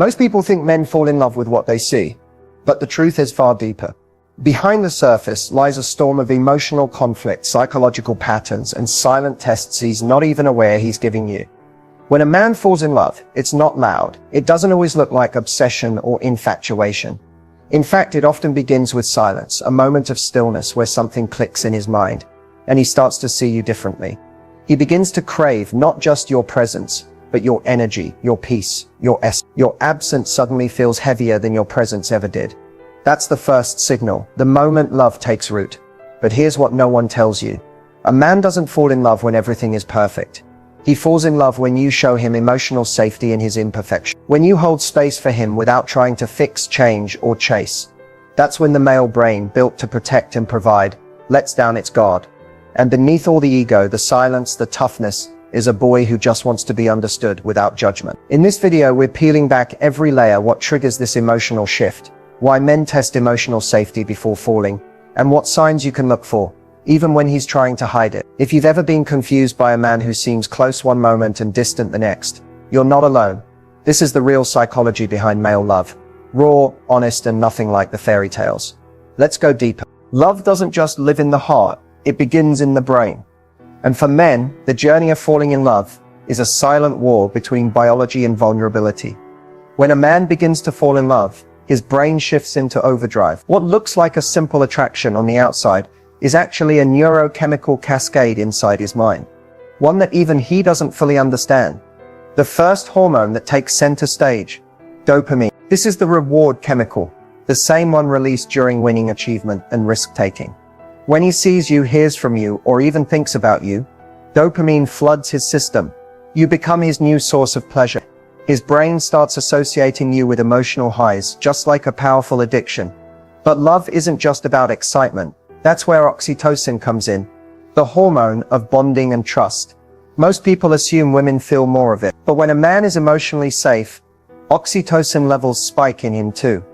Most people think men fall in love with what they see, but the truth is far deeper. Behind the surface lies a storm of emotional conflict, psychological patterns, and silent tests he's not even aware he's giving you. When a man falls in love, it's not loud. It doesn't always look like obsession or infatuation. In fact, it often begins with silence, a moment of stillness where something clicks in his mind, and he starts to see you differently. He begins to crave not just your presence, but your energy, your peace, your essence. Your absence suddenly feels heavier than your presence ever did. That's the first signal, the moment love takes root. But here's what no one tells you. A man doesn't fall in love when everything is perfect. He falls in love when you show him emotional safety in his imperfection. When you hold space for him without trying to fix, change, or chase. That's when the male brain, built to protect and provide, lets down its guard. And beneath all the ego, the silence, the toughness, is a boy who just wants to be understood without judgment. In this video, we're peeling back every layer, what triggers this emotional shift, why men test emotional safety before falling, and what signs you can look for, even when he's trying to hide it. If you've ever been confused by a man who seems close one moment and distant the next, you're not alone. This is the real psychology behind male love. Raw, honest, and nothing like the fairy tales. Let's go deeper. Love doesn't just live in the heart, it begins in the brain. And for men, the journey of falling in love is a silent war between biology and vulnerability. When a man begins to fall in love, his brain shifts into overdrive. What looks like a simple attraction on the outside is actually a neurochemical cascade inside his mind. One that even he doesn't fully understand. The first hormone that takes center stage, dopamine. This is the reward chemical, the same one released during winning, achievement, and risk-taking. When he sees you, hears from you, or even thinks about you, dopamine floods his system. You become his new source of pleasure. His brain starts associating you with emotional highs, just like a powerful addiction. But love isn't just about excitement. That's where oxytocin comes in, the hormone of bonding and trust. Most people assume women feel more of it, but when a man is emotionally safe, oxytocin levels spike in him too.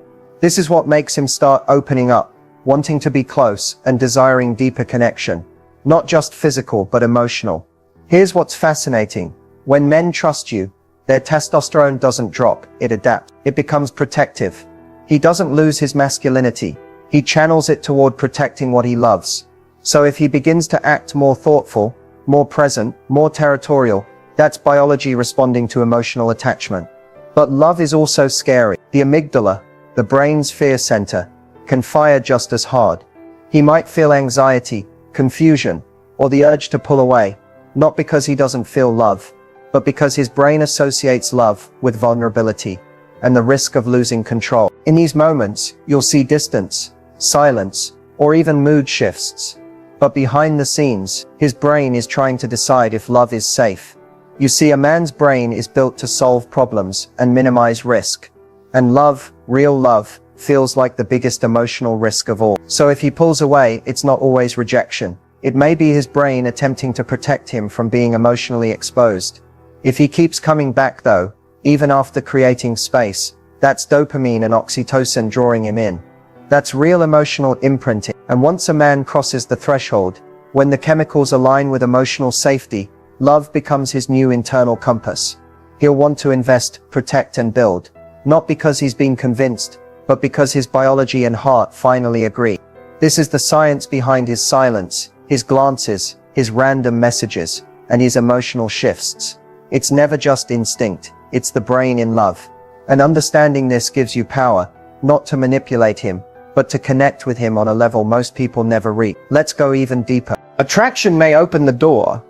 This is what makes him start opening up, wanting to be close and desiring deeper connection, not just physical but emotional. Here's what's fascinating. When men trust you, their testosterone doesn't drop, it adapts. It becomes protective. He doesn't lose his masculinity. He channels it toward protecting what he loves. So if he begins to act more thoughtful, more present, more territorial, that's biology responding to emotional attachment. But love is also scary. The amygdala, the brain's fear center, can fire just as hard. He might feel anxiety, confusion, or the urge to pull away, not because he doesn't feel love, but because his brain associates love with vulnerability and the risk of losing control. In these moments, you'll see distance, silence, or even mood shifts. But behind the scenes, his brain is trying to decide if love is safe. You see, a man's brain is built to solve problems and minimize risk. And love, real love, feels like the biggest emotional risk of all. So if he pulls away, it's not always rejection. It may be his brain attempting to protect him from being emotionally exposed. If he keeps coming back though, even after creating space, that's dopamine and oxytocin drawing him in. That's real emotional imprinting. And once a man crosses the threshold, when the chemicals align with emotional safety, love becomes his new internal compass. He'll want to invest, protect, and build, not because he's been convinced, but because his biology and heart finally agree. This is the science behind his silence, his glances, his random messages, and his emotional shifts. It's never just instinct, it's the brain in love. And understanding this gives you power, not to manipulate him, but to connect with him on a level most people never reach. Let's go even deeper. Attraction may open the door,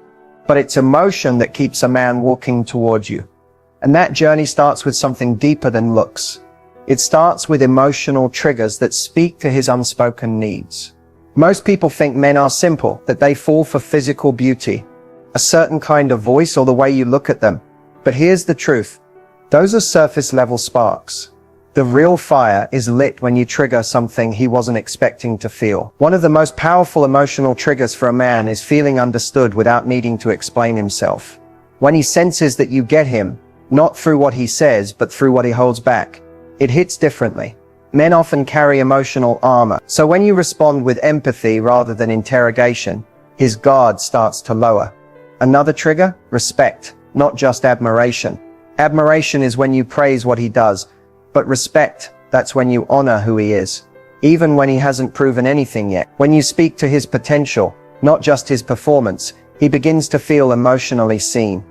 but it's emotion that keeps a man walking towards you. And that journey starts with something deeper than looks. It starts with emotional triggers that speak to his unspoken needs. Most people think men are simple, that they fall for physical beauty, a certain kind of voice, or the way you look at them. But here's the truth. Those are surface level sparks. The real fire is lit when you trigger something he wasn't expecting to feel. One of the most powerful emotional triggers for a man is feeling understood without needing to explain himself. When he senses that you get him, not through what he says, but through what he holds back, it hits differently. Men often carry emotional armor, so when you respond with empathy rather than interrogation, his guard starts to lower. Another trigger? Respect, not just admiration. Admiration is when you praise what he does, but respect, that's when you honor who he is, even when he hasn't proven anything yet. When you speak to his potential, not just his performance, he begins to feel emotionally seen.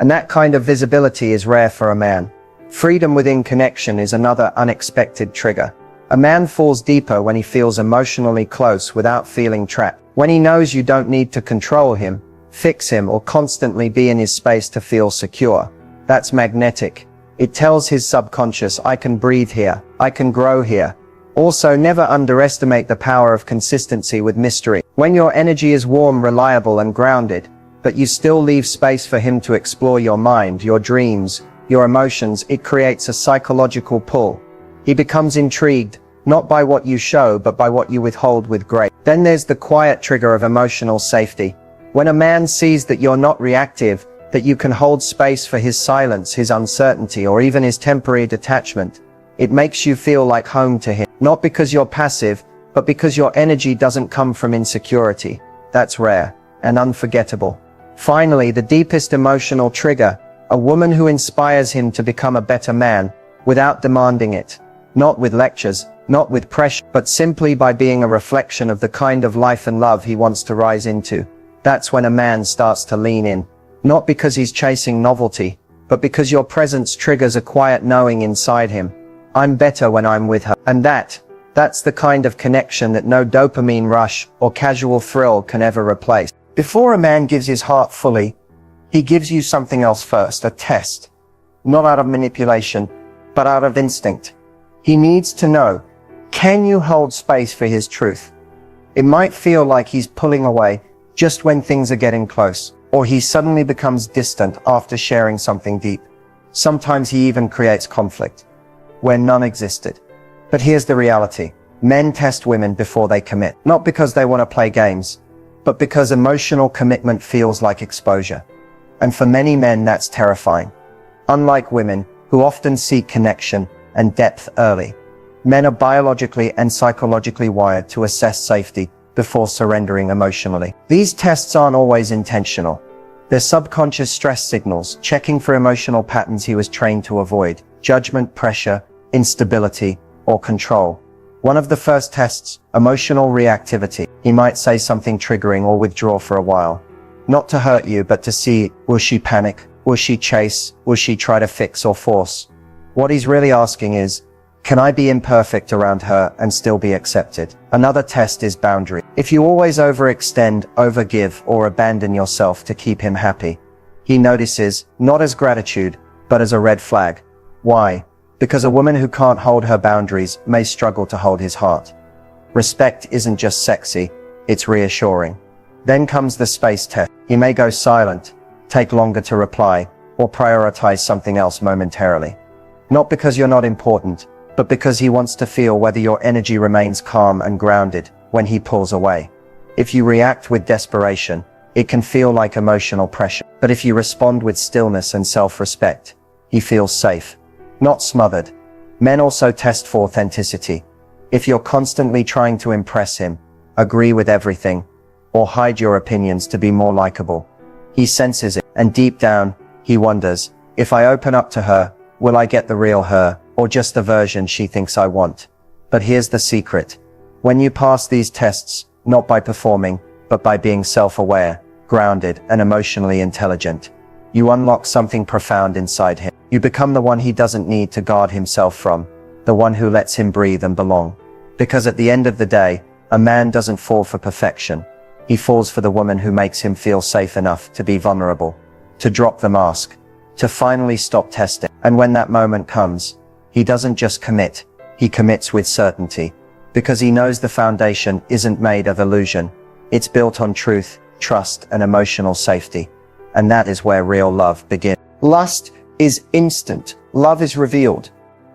And that kind of visibility is rare for a man. Freedom within connection is another unexpected trigger. A man falls deeper when he feels emotionally close without feeling trapped. When he knows you don't need to control him, fix him, or constantly be in his space to feel secure. That's magnetic. It tells his subconscious, I can breathe here, I can grow here. Also, never underestimate the power of consistency with mystery. When your energy is warm, reliable, and grounded, but you still leave space for him to explore your mind, your dreams, your emotions, it creates a psychological pull. He becomes intrigued, not by what you show, but by what you withhold with grace. Then there's the quiet trigger of emotional safety. When a man sees that you're not reactive, that you can hold space for his silence, his uncertainty, or even his temporary detachment, it makes you feel like home to him. Not because you're passive, but because your energy doesn't come from insecurity. That's rare and unforgettable. Finally, the deepest emotional trigger, a woman who inspires him to become a better man, without demanding it. Not with lectures, not with pressure, but simply by being a reflection of the kind of life and love he wants to rise into. That's when a man starts to lean in. Not because he's chasing novelty, but because your presence triggers a quiet knowing inside him. I'm better when I'm with her. And that's the kind of connection that no dopamine rush or casual thrill can ever replace. Before a man gives his heart fully, he gives you something else first, a test. Not out of manipulation, but out of instinct. He needs to know, can you hold space for his truth? It might feel like he's pulling away just when things are getting close, or he suddenly becomes distant after sharing something deep. Sometimes he even creates conflict, where none existed. But here's the reality. Men test women before they commit, not because they want to play games, but because emotional commitment feels like exposure. And for many men, that's terrifying. Unlike women, who often seek connection and depth early, men are biologically and psychologically wired to assess safety before surrendering emotionally. These tests aren't always intentional. They're subconscious stress signals, checking for emotional patterns he was trained to avoid: judgment, pressure, instability, or control. One of the first tests, emotional reactivity. He might say something triggering or withdraw for a while. Not to hurt you, but to see, will she panic? Will she chase? Will she try to fix or force? What he's really asking is, can I be imperfect around her and still be accepted? Another test is boundary. If you always overextend, overgive, or abandon yourself to keep him happy, he notices, not as gratitude, but as a red flag. Why? Because a woman who can't hold her boundaries may struggle to hold his heart. Respect isn't just sexy, it's reassuring. Then comes the space test. He may go silent, take longer to reply, or prioritize something else momentarily. Not because you're not important, but because he wants to feel whether your energy remains calm and grounded when he pulls away. If you react with desperation, it can feel like emotional pressure. But if you respond with stillness and self-respect, he feels safe, not smothered. Men also test for authenticity. If you're constantly trying to impress him, agree with everything, or hide your opinions to be more likable, he senses it, and deep down, he wonders, if I open up to her, will I get the real her, or just the version she thinks I want? But here's the secret. When you pass these tests, not by performing, but by being self-aware, grounded, and emotionally intelligent, you unlock something profound inside him. You become the one he doesn't need to guard himself from, the one who lets him breathe and belong. Because at the end of the day, a man doesn't fall for perfection. He falls for the woman who makes him feel safe enough to be vulnerable, to drop the mask, to finally stop testing. And when that moment comes, he doesn't just commit, he commits with certainty. Because he knows the foundation isn't made of illusion. It's built on truth, trust, and emotional safety. And that is where real love begins. Lust is instant. Love is revealed.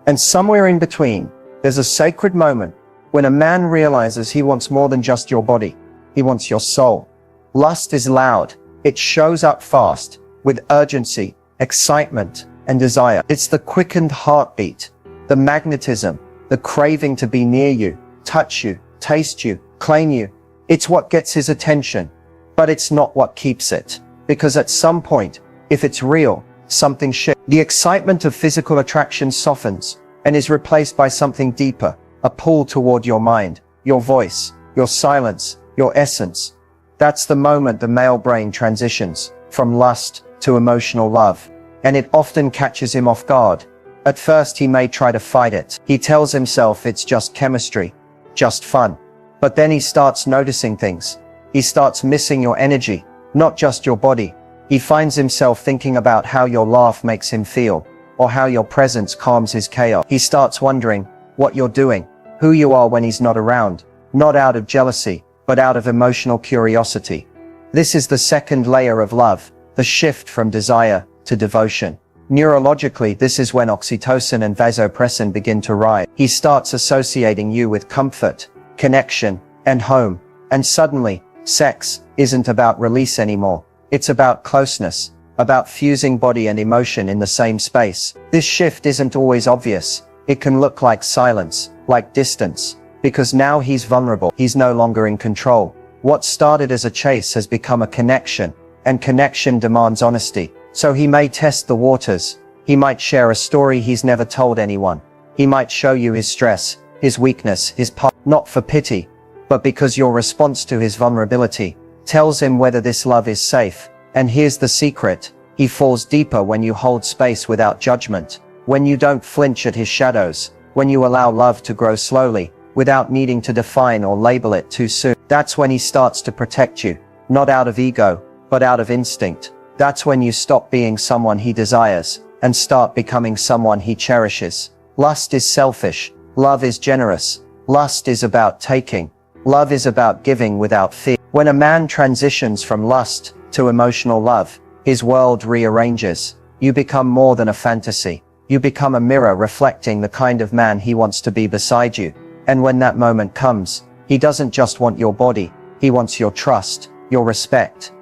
And somewhere in between, there's a sacred moment when a man realizes he wants more than just your body. He wants your soul. Lust is loud. It shows up fast, with urgency, excitement, and desire. It's the quickened heartbeat, the magnetism, the craving to be near you, touch you, taste you, claim you. It's what gets his attention, but it's not what keeps it. Because at some point, if it's real, something shifts. The excitement of physical attraction softens and is replaced by something deeper, a pull toward your mind, your voice, your silence, your essence. That's the moment the male brain transitions from lust to emotional love, and it often catches him off guard. At first he may try to fight it. He tells himself it's just chemistry, just fun. But then he starts noticing things. He starts missing your energy, not just your body. He finds himself thinking about how your laugh makes him feel, or how your presence calms his chaos. He starts wondering what you're doing, who you are when he's not around, not out of jealousy, but out of emotional curiosity. This is the second layer of love, the shift from desire to devotion. Neurologically, this is when oxytocin and vasopressin begin to rise. He starts associating you with comfort, connection, and home. And suddenly, sex isn't about release anymore. It's about closeness, about fusing body and emotion in the same space. This shift isn't always obvious. It can look like silence, like distance, because now he's vulnerable. He's no longer in control. What started as a chase has become a connection, and connection demands honesty. So he may test the waters. He might share a story he's never told anyone. He might show you his stress, his weakness, his part, not for pity, but because your response to his vulnerability tells him whether this love is safe. And here's the secret. He falls deeper when you hold space without judgment, when you don't flinch at his shadows, when you allow love to grow slowly, without needing to define or label it too soon. That's when he starts to protect you, not out of ego, but out of instinct. That's when you stop being someone he desires, and start becoming someone he cherishes. Lust is selfish. Love is generous. Lust is about taking. Love is about giving without fear. When a man transitions from lust to emotional love, his world rearranges. You become more than a fantasy. You become a mirror reflecting the kind of man he wants to be beside you. And when that moment comes, he doesn't just want your body. He wants your trust, your respect,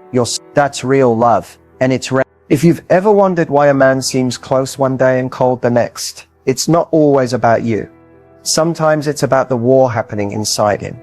that's real love. And it's rare. If you've ever wondered why a man seems close one day and cold the next, it's not always about you. Sometimes it's about the war happening inside him.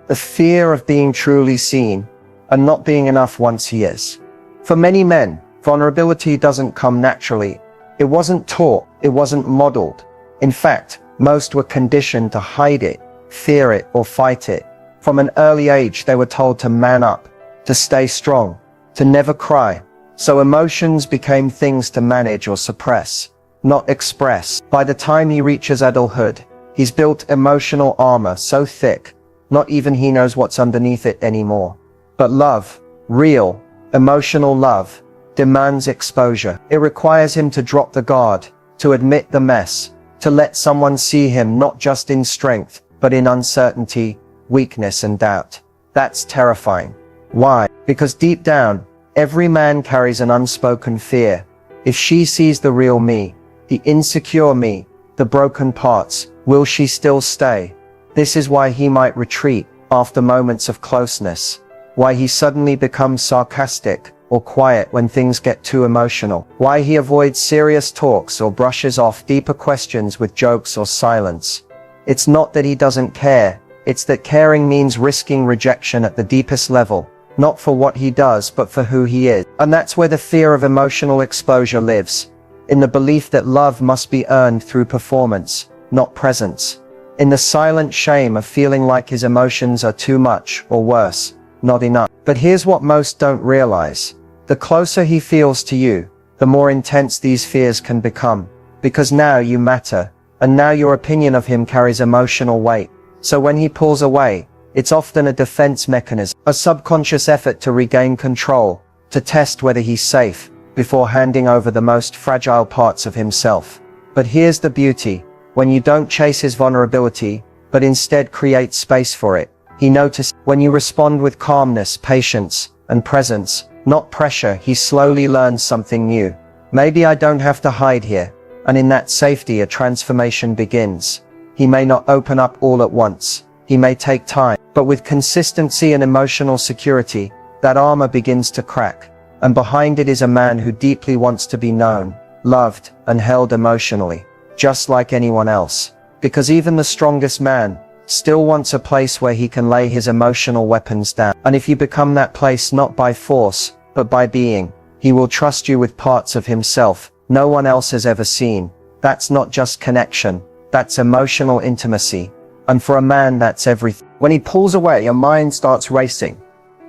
The fear of being truly seen and not being enough once he is. For many men, vulnerability doesn't come naturally. It wasn't taught. It wasn't modeled. In fact, most were conditioned to hide it, fear it, or fight it. From an early age, they were told to man up, to stay strong, to never cry. So emotions became things to manage or suppress, not express. By the time he reaches adulthood, he's built emotional armor so thick, not even he knows what's underneath it anymore. But love, real, emotional love, demands exposure. It requires him to drop the guard, to admit the mess, to let someone see him not just in strength, but in uncertainty, weakness, and doubt. That's terrifying. Why? Because deep down, every man carries an unspoken fear. If she sees the real me, the insecure me, the broken parts, will she still stay? This is why he might retreat after moments of closeness, why he suddenly becomes sarcastic or quiet when things get too emotional, why he avoids serious talks or brushes off deeper questions with jokes or silence. It's not that he doesn't care, it's that caring means risking rejection at the deepest level. Not for what he does, but for who he is. And that's where the fear of emotional exposure lives. In the belief that love must be earned through performance, not presence. In the silent shame of feeling like his emotions are too much, or worse, not enough. But here's what most don't realize. The closer he feels to you, the more intense these fears can become. Because now you matter, and now your opinion of him carries emotional weight. So when he pulls away, it's often a defense mechanism, a subconscious effort to regain control, to test whether he's safe, before handing over the most fragile parts of himself. But here's the beauty. When you don't chase his vulnerability, but instead create space for it, he notices. When you respond with calmness, patience, and presence, not pressure, he slowly learns something new. Maybe I don't have to hide here. And in that safety, a transformation begins. He may not open up all at once. He may take time, but with consistency and emotional security, that armor begins to crack. And behind it is a man who deeply wants to be known, loved, and held emotionally, just like anyone else. Because even the strongest man still wants a place where he can lay his emotional weapons down. And if you become that place not by force, but by being, He will trust you with parts of himself no one else has ever seen. That's not just connection. That's emotional intimacy. And for a man, that's everything. When he pulls away, your mind starts racing.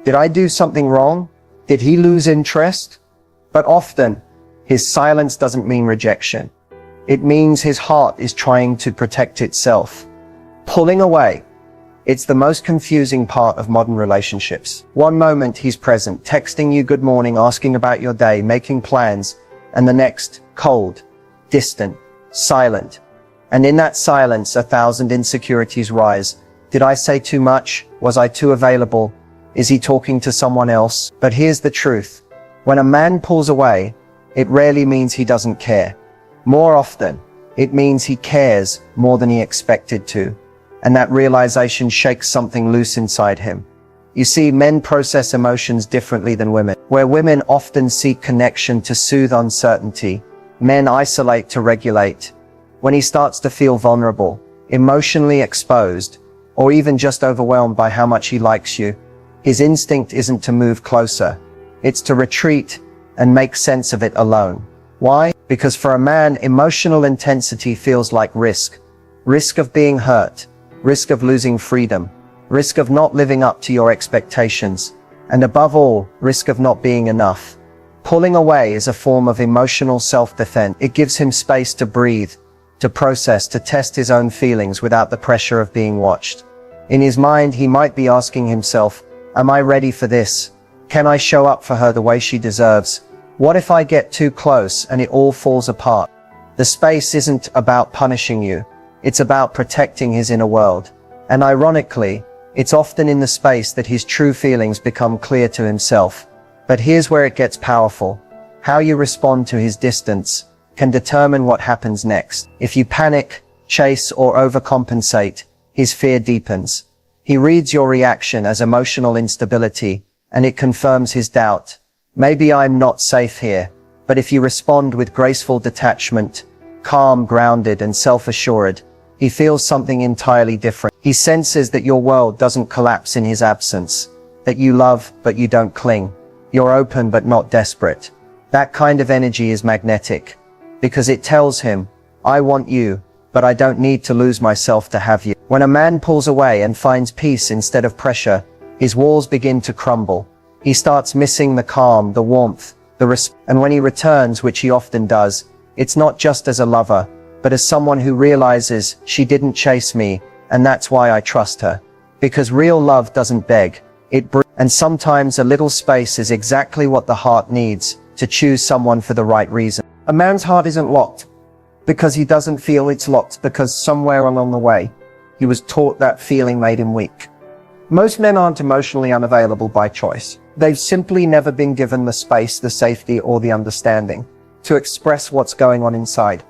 Did I do something wrong? Did he lose interest? But often, his silence doesn't mean rejection. It means his heart is trying to protect itself. Pulling away. It's the most confusing part of modern relationships. One moment he's present, texting you good morning, asking about your day, making plans, and the next, cold, distant, silent. And in that silence, 1,000 insecurities rise. Did I say too much? Was I too available? Is he talking to someone else? But here's the truth. When a man pulls away, it rarely means he doesn't care. More often, it means he cares more than he expected to. And that realization shakes something loose inside him. You see, men process emotions differently than women. Where women often seek connection to soothe uncertainty, men isolate to regulate. When he starts to feel vulnerable, emotionally exposed, or even just overwhelmed by how much he likes you, his instinct isn't to move closer. It's to retreat and make sense of it alone. Why? Because for a man, emotional intensity feels like risk. Risk of being hurt, risk of losing freedom, risk of not living up to your expectations, and above all, risk of not being enough. Pulling away is a form of emotional self-defense. It gives him space to breathe, to process, to test his own feelings without the pressure of being watched. In his mind, he might be asking himself, am I ready for this? Can I show up for her the way she deserves? What if I get too close and it all falls apart? The space isn't about punishing you. It's about protecting his inner world. And ironically, it's often in the space that his true feelings become clear to himself. But here's where it gets powerful. How you respond to his distance can determine what happens next. If you panic, chase, or overcompensate, his fear deepens. He reads your reaction as emotional instability, and it confirms his doubt. Maybe I'm not safe here. But if you respond with graceful detachment, calm, grounded, and self-assured, he feels something entirely different. He senses that your world doesn't collapse in his absence, that you love, but you don't cling. You're open, but not desperate. That kind of energy is magnetic, because it tells him, I want you, but I don't need to lose myself to have you. When a man pulls away and finds peace instead of pressure, his walls begin to crumble. He starts missing the calm, the warmth, the respect. And when he returns, which he often does, it's not just as a lover, but as someone who realizes she didn't chase me, and that's why I trust her. Because real love doesn't beg, it brings. And sometimes a little space is exactly what the heart needs to choose someone for the right reason. A man's heart isn't locked because he doesn't feel it's locked, because somewhere along the way, he was taught that feeling made him weak. Most men aren't emotionally unavailable by choice. They've simply never been given the space, the safety, or the understanding to express what's going on inside.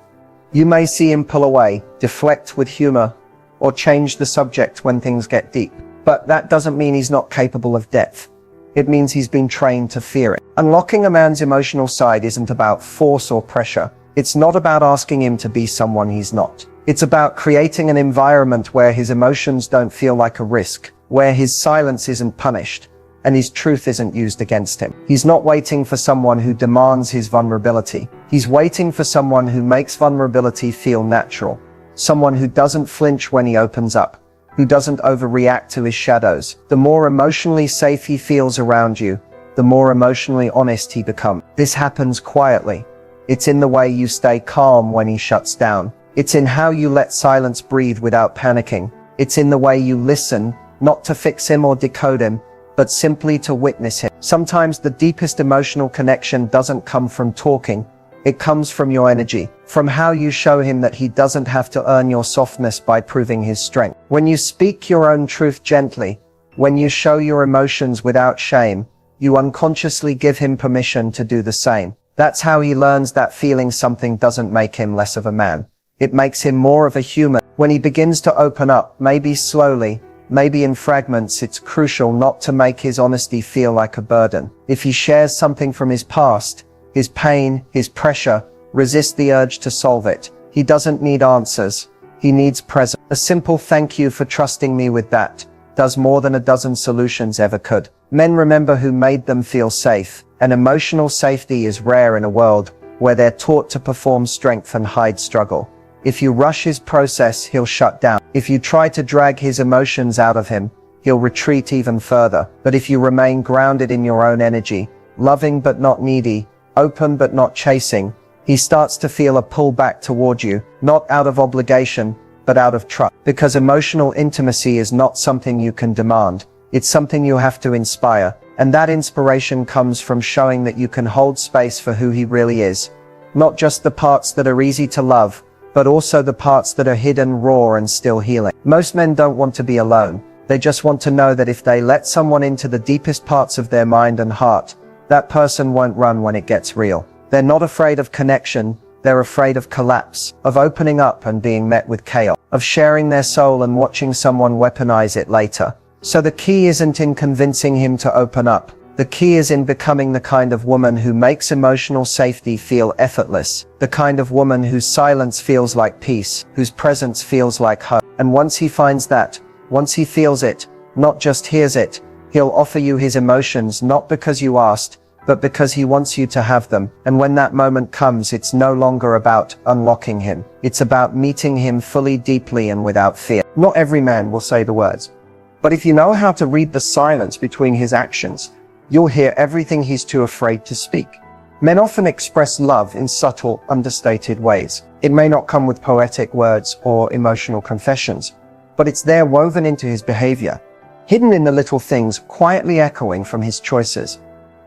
You may see him pull away, deflect with humor, or change the subject when things get deep. But that doesn't mean he's not capable of depth. It means he's been trained to fear it. Unlocking a man's emotional side isn't about force or pressure. It's not about asking him to be someone he's not. It's about creating an environment where his emotions don't feel like a risk, where his silence isn't punished, and his truth isn't used against him. He's not waiting for someone who demands his vulnerability. He's waiting for someone who makes vulnerability feel natural. Someone who doesn't flinch when he opens up, who doesn't overreact to his shadows. The more emotionally safe he feels around you, the more emotionally honest he becomes. This happens quietly. It's in the way you stay calm when he shuts down. It's in how you let silence breathe without panicking. It's in the way you listen, not to fix him or decode him, but simply to witness him. Sometimes the deepest emotional connection doesn't come from talking. It comes from your energy, from how you show him that he doesn't have to earn your softness by proving his strength. When you speak your own truth gently, when you show your emotions without shame, you unconsciously give him permission to do the same. That's how he learns that feeling something doesn't make him less of a man. It makes him more of a human. When he begins to open up, maybe slowly, maybe in fragments, it's crucial not to make his honesty feel like a burden. If he shares something from his past, his pain, his pressure, resist the urge to solve it. He doesn't need answers. He needs presence. A simple thank you for trusting me with that does more than a dozen solutions ever could. Men remember who made them feel safe, And emotional safety is rare in a world where they're taught to perform strength and hide struggle. If you rush his process, he'll shut down. If you try to drag his emotions out of him, he'll retreat even further. But if you remain grounded in your own energy, loving but not needy, open but not chasing, he starts to feel a pull back toward you, not out of obligation, but out of trust. Because emotional intimacy is not something you can demand. It's something you have to inspire. And that inspiration comes from showing that you can hold space for who he really is. Not just the parts that are easy to love, but also the parts that are hidden, raw, and still healing. Most men don't want to be alone. They just want to know that if they let someone into the deepest parts of their mind and heart, that person won't run when it gets real. They're not afraid of connection. They're afraid of collapse, of opening up and being met with chaos, of sharing their soul and watching someone weaponize it later. So the key isn't in convincing him to open up. The key is in becoming the kind of woman who makes emotional safety feel effortless. The kind of woman whose silence feels like peace, whose presence feels like hope. And once he finds that, once he feels it, not just hears it, he'll offer you his emotions not because you asked, but because he wants you to have them. And when that moment comes, it's no longer about unlocking him. It's about meeting him fully, deeply, and without fear. Not every man will say the words. But if you know how to read the silence between his actions, you'll hear everything he's too afraid to speak. Men often express love in subtle, understated ways. It may not come with poetic words or emotional confessions, but it's there woven into his behavior, hidden in the little things, quietly echoing from his choices.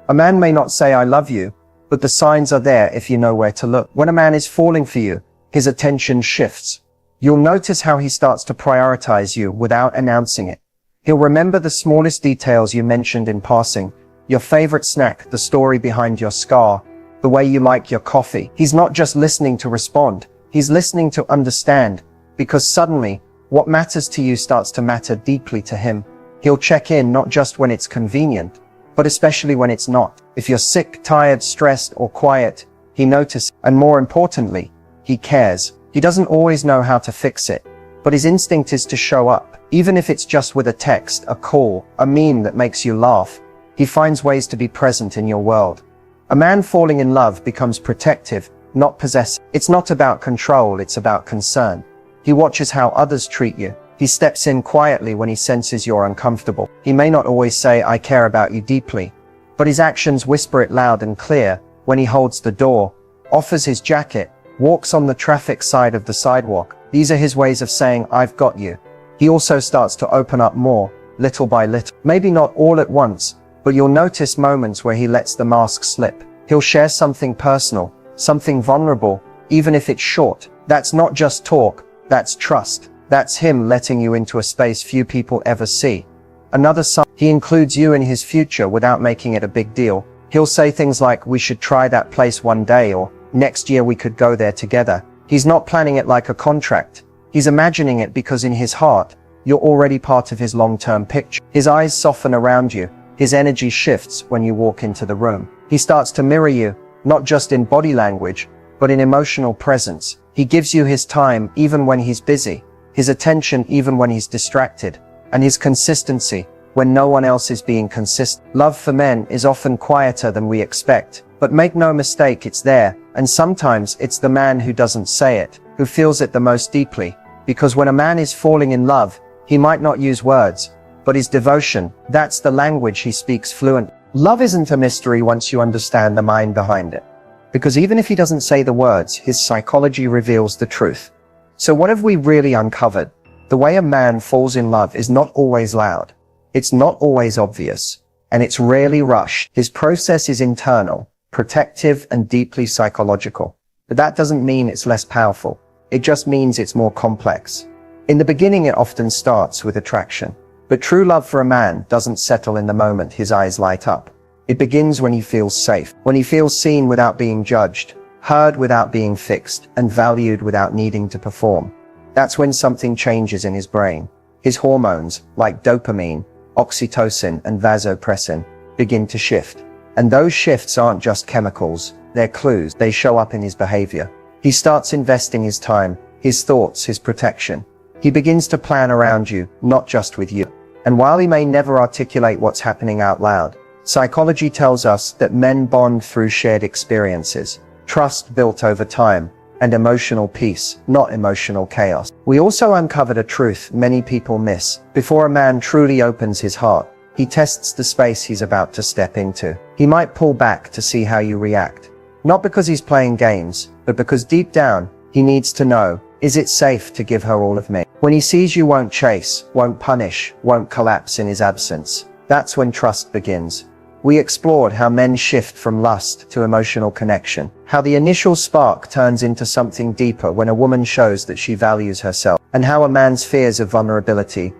A man may not say, "I love you," but the signs are there if you know where to look. When a man is falling for you, his attention shifts. You'll notice how he starts to prioritize you without announcing it. He'll remember the smallest details you mentioned in passing. Your favorite snack, the story behind your scar, the way you like your coffee. He's not just listening to respond. He's listening to understand, because suddenly, what matters to you starts to matter deeply to him. He'll check in not just when it's convenient, but especially when it's not. If you're sick, tired, stressed, or quiet, he notices. And more importantly, he cares. He doesn't always know how to fix it, but his instinct is to show up. Even if it's just with a text, a call, a meme that makes you laugh, he finds ways to be present in your world. A man falling in love becomes protective, not possessive. It's not about control, it's about concern. He watches how others treat you. He steps in quietly when he senses you're uncomfortable. He may not always say, "I care about you deeply," but his actions whisper it loud and clear when he holds the door, offers his jacket, walks on the traffic side of the sidewalk. These are his ways of saying, "I've got you." He also starts to open up more, little by little. Maybe not all at once, but you'll notice moments where he lets the mask slip. He'll share something personal, something vulnerable, even if it's short. That's not just talk, that's trust. That's him letting you into a space few people ever see. Another sign, he includes you in his future without making it a big deal. He'll say things like, "We should try that place one day," or "Next year we could go there together." He's not planning it like a contract. He's imagining it because in his heart, you're already part of his long-term picture. His eyes soften around you. His energy shifts when you walk into the room. He starts to mirror you, not just in body language, but in emotional presence. He gives you his time even when he's busy, his attention even when he's distracted, and his consistency when no one else is being consistent. Love for men is often quieter than we expect, but make no mistake, it's there, and sometimes it's the man who doesn't say it, who feels it the most deeply, because when a man is falling in love, he might not use words, but his devotion, that's the language he speaks fluent. Love isn't a mystery once you understand the mind behind it, because even if he doesn't say the words, his psychology reveals the truth. So what have we really uncovered? The way a man falls in love is not always loud. It's not always obvious, and it's rarely rushed. His process is internal, protective, and deeply psychological. But that doesn't mean it's less powerful. It just means it's more complex. In the beginning, it often starts with attraction. But true love for a man doesn't settle in the moment his eyes light up. It begins when he feels safe, when he feels seen without being judged, heard without being fixed, and valued without needing to perform. That's when something changes in his brain. His hormones, like dopamine, oxytocin, and vasopressin, begin to shift. And those shifts aren't just chemicals, they're clues. They show up in his behavior. He starts investing his time, his thoughts, his protection. He begins to plan around you, not just with you. And while he may never articulate what's happening out loud, Psychology tells us that men bond through shared experiences, trust built over time, and emotional peace, not emotional chaos. We also uncovered a truth many people miss. Before a man truly opens his heart, he tests the space he's about to step into. He might pull back to see how you react. Not because he's playing games, but because deep down, he needs to know, is it safe to give her all of me? When he sees you won't chase, won't punish, won't collapse in his absence, that's when trust begins. We explored how men shift from lust to emotional connection, how the initial spark turns into something deeper when a woman shows that she values herself, and how a man's fears of vulnerability